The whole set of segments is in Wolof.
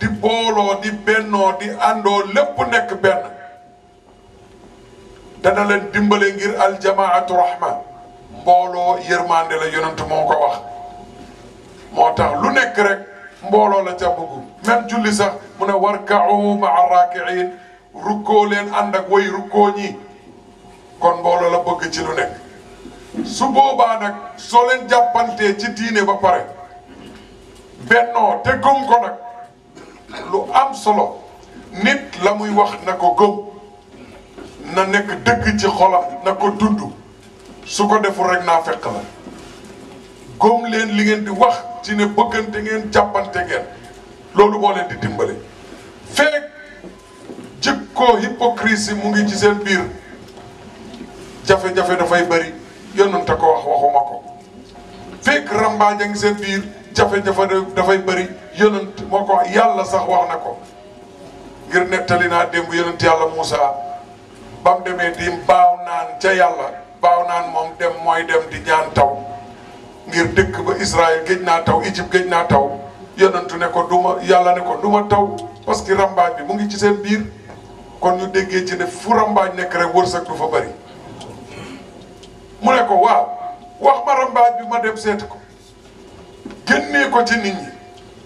di booloo di bennoo di àndoo lépp nekk benn dana leen dimbale ngir aljamaatu rahma mbooloo yërmande la yonent moo ko wax moo tax lu nekk rek mbooloo la ca bëgg même julli sax mu ne warka'u ma'a raaki'iin rukkoo leen ànd ak way rukkoo ñi kon mbooloo la bëgg ci lu nekk su boobaa nag soo leen jàppantee ci diine ba pare bennoo te gëm ko nag lu am solo nit la muy wax na ko gëm na nekk dëgg ci xolam na ko dund su ko deful rek naa fekk la gëm leen li ngeen di wax ci ne bëggante ngeen jàppante ngeen loolu moo leen di dimbale fekk jikko hypocrisie mu ngi ci seen biir jafe-jafe dafay bëri yonent ko wax waxuma ko fekk rambaaj a ngi seen biir jafe-jafe dafay bëri yonent moo ko wax yàlla sax wax na ko ngir nettali naa démb yonent yàlla Moussa ba mu demee di baaw naan ca yàlla baaw naan moom dem mooy dem di ñaan taw ngir dëkk ba Israël géej naa taw Égypte géej naa taw yonentu ne ko duma yàlla ne ko duma taw parce que rambaaj bi mu ngi ci seen biir kon ñu déggee ci ne fu rambaaj nekk rek wërsëg du fa bëri mu ne ko waaw wax ma rambaaj bi ma dem seeti ko génnee ko ci nit ñi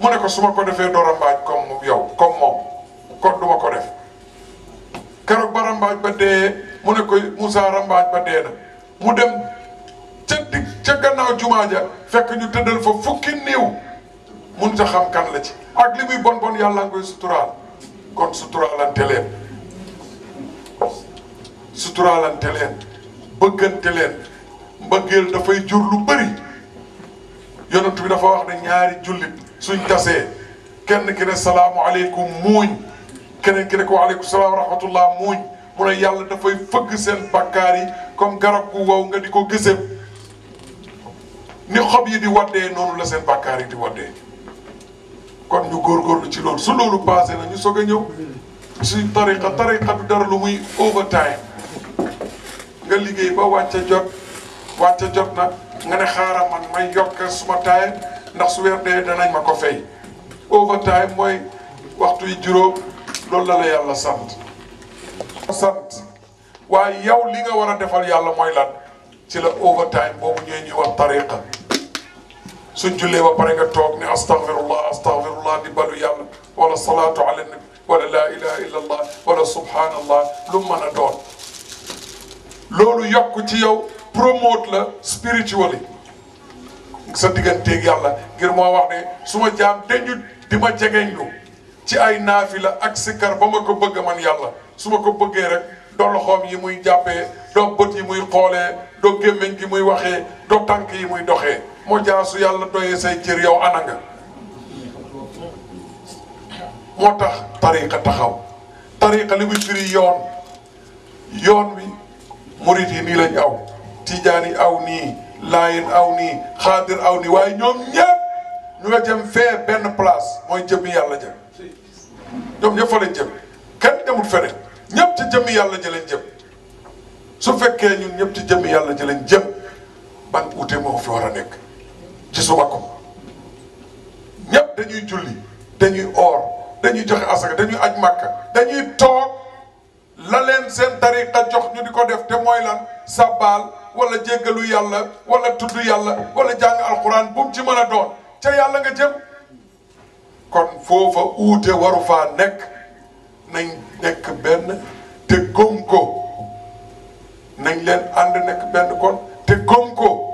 mu ne ko su ma ko defee doo rambaaj comme yow comme moom kon duma ko def keroog ba rambaaj ba dee mu ne ko Moussa rambaaj ba dee na mu dem ca gannaaw jumaa ja fekk ñu tëddal fa fukki néew mënut a xam kan la ci ak li muy bon bon yàlla nga koy suturaal kon suturaalante leen suturaalante leen bëggante leen mbëggeel dafay jur lu bëri yonent bi dafa wax ne ñaari jullit suñ tasee kenn ki ne salaamualeykum muuñ keneen ki ne ko waaleykum salaam wa rahmatullah muuñ mu ne yàlla dafay fëgg seen bakkaar yi comme garab gu wow nga di ko gësëm ni xob yi di waddee noonu la seen bakkaar yi di waddee kon ñu góorgóorlu ci loolu su loolu passé na ñu soog a ñëw suñ tariqa du dara lu muy overtime nga liggéey ba wàcce jot na nga ne xaaral man may yokk suma taay ndax su weer dee danañ ma ko fay overtime mooy waxtu yi juróom loolu la yàlla sant waaye yow li nga war a defal yàlla mooy lan ci la overtime boobu ñuy wax tariqa suñ jullee ba pare nga toog ne astaghfirullah di balu yàlla wala salaatu ala nabi wala la ilaha illa allah wala subhanallah lu mën a doon loolu yokk ci yow promote la spiritually sa digganteeg yàlla ngir moo wax ne su ma jaam dañu di ma jegeñlu ci ay naafila ak sikkar ba ma ko bëgg man yàlla su ma ko bëggee rek doo loxoom yi muy jàppee doo bët yi muy xoolee doo gémmiñ gi muy waxee doo tànk yi muy doxee moo jaasu yàlla doyee say cër yow ana nga moo tax tariqa taxaw tariqa li muy firi yoon wi murit yi nii lañ aw tijaan yi aw nii laayin aw nii xaadir aw nii waaye ñoom ñëpp ñu nga jëm fee benn place mooy jëmmi yàlla jëm ñoom ñëpp fa lañ jëm kenn demul feneen ñëpp ci jëmmi yàlla ji lañ jëm su fekkee ñun ñëpp ci jëmmi yàlla ji lañ jëm ban ute moo fi war a nekk ci suma ko ñëpp dañuy julli dañuy oor dañuy joxe asaka dañuy aj màkka dañuy toog la leen seen tariqa jox ñu di ko def te mooy lan sabbaal wala jéggalu yàlla wala tudd yàlla wala jàng alquran bu mu ci mën a doon ca yàlla nga jëm kon foofa uute waru faa nekk nañ nekk benn te gëm ko nañ leen ànd nekk benn kon te gëm ko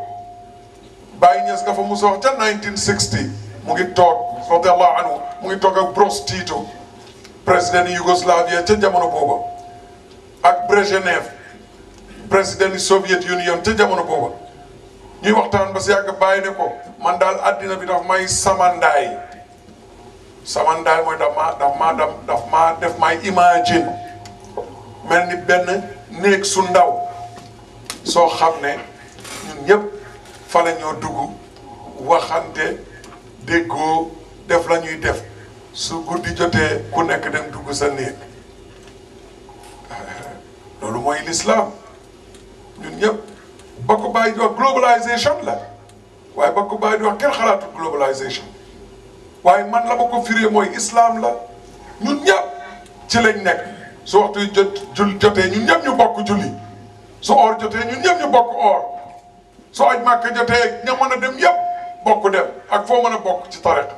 Baye Niass nga fa musa wax ca 1960 mu ngi toog radiallahu anhu mu ngi toog ak Broz Tito président Yougoslavie ca jamono booba ak Brezhnev président Soviet Union ca jamono booba ñuy waxtaan ba si yàgg bàyyi ne ko man daal addina bi daf may samandaay mooy daf maa def may imagine mel ni benn néeg su ndaw soo xam ne ñun ñëpp fa la ñoo dugg waxante déggoo def la ñuy def su guddi jotee ku nekk dem dugg sa néeg loolu mooy l'islam ñun ñëpp ba ko bàyyi di wax globalisation la waaye ba ko bàyyi di wax kenn xalaatu globalisation waaye man la ma ko firee mooy islam la ñun ñëpp ci lañ nekk su waxtu jotee ñun ñëpp ñu bokk julli su or jotee ñun ñëpp ñu bokk or su aj màkka jotee ña mën a dem yëpp bokk dem ak foo mën a bokk ci tariqa